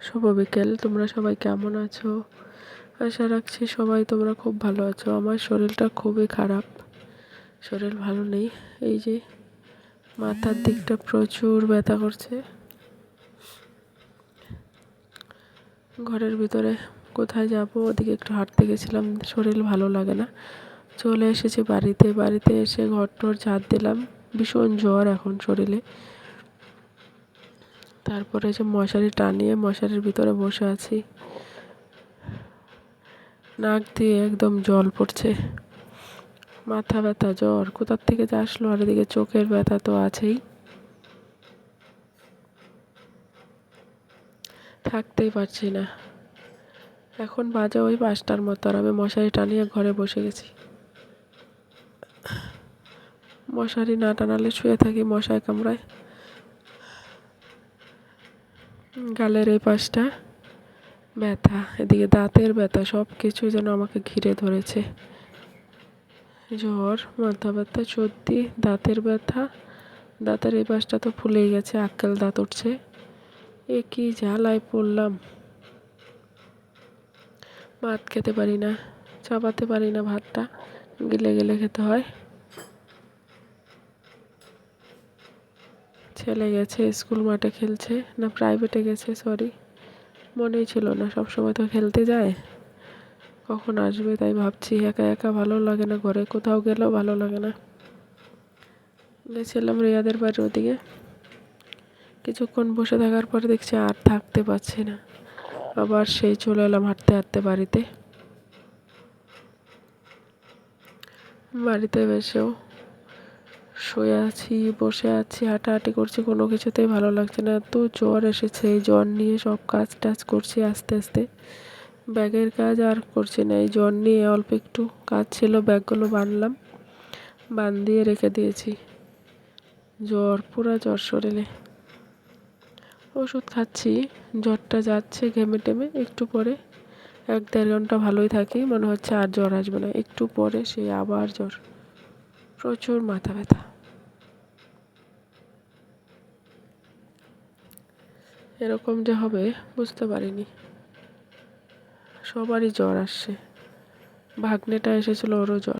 শুভ বিকেল। তোমরা সবাই কেমন আছো? আশা রাখছি সবাই তোমরা খুব ভালো আছো। আমার শরীরটা খুবই খারাপ, শরীর ভালো নেই। এই যে মাথার দিকটা প্রচুর ব্যথা করছে। ঘরের ভিতরে কোথায় যাব, ওদিকে একটু হাঁটতে গেছিলাম, শরীর ভালো লাগে না। চলে এসেছি বাড়িতে এসে ঘর-টর ঝাড় দিলাম। ভীষণ জ্বর এখন শরীরে। তারপরে যে মশারি টানিয়ে মশারির ভিতরে বসে আছি, নাক দিয়ে একদম জল পড়ছে। মাথা ব্যথা, জ্বর কোথার থেকে যে আসলো, আর এদিকে চোখের ব্যথা তো আছেই। থাকতেই পারছি না। এখন বাজে ওই 5টার মতো, আর আমি মশারি টানিয়ে ঘরে বসে গেছি। মশারি না টানালে শুয়ে থাকি, মশায় কামড়ায়। গালের এই পাশটা ব্যথা, এদিকে দাঁতের ব্যথা, সব কিছু যেন আমাকে ঘিরে ধরেছে। জ্বর, মাথা ব্যথা, সর্দি, দাঁতের ব্যথা। দাঁতের এই পাশটা তো ফুলেই গেছে, আক্কেল দাঁত উঠছে। এ কি জ্বালায় পড়লাম। ভাত খেতে পারি না, চাপাতে পারি না, ভাতটা গিলে গিলে খেতে হয়। ছেলে গেছে স্কুল মাঠে খেলছে, না প্রাইভেটে গেছে, সরি মনেই ছিল না। সবসময় তো খেলতে যায়, কখন আসবে তাই ভাবছি। একা একা ভালো লাগে না, ঘরে কোথাও গেলেও ভালো লাগে না। গেছিলাম রিয়াদের বাড়ির ওদিকে, কিছুক্ষণ বসে থাকার পরে দেখছি আর থাকতে পারছি না। আবার সেই চলে এলাম হাঁটতে হাঁটতে বাড়িতে। বসেও শুয়ে আছি, বসে আছি, হাঁটাহাঁটি করছি, কোনো কিছুতেই ভালো লাগছে না। এত জ্বর এসেছে, এই জ্বর নিয়ে সব কাজ টাজ করছি আস্তে আস্তে। ব্যাগের কাজ আর করছি না, এই জ্বর নিয়ে অল্প একটু কাজ ছিল, ব্যাগগুলো বাঁধলাম, দিয়ে রেখে দিয়েছি। জ্বর, পুরা জ্বর শরীরে। ওষুধ খাচ্ছি, জ্বরটা যাচ্ছে ঘেমে টেমে। একটু পরে 1-1.5 ঘন্টা ভালোই থাকি, মনে হচ্ছে আর জ্বর আসবে না। একটু পরে সেই আবার জ্বর, প্রচুর মাথা ব্যথা। এরকম যে হবে বুঝতে পারিনি। সবারই জ্বর আসছে, ভাগ্নেটা এসেছিল, ওরও জ্বর।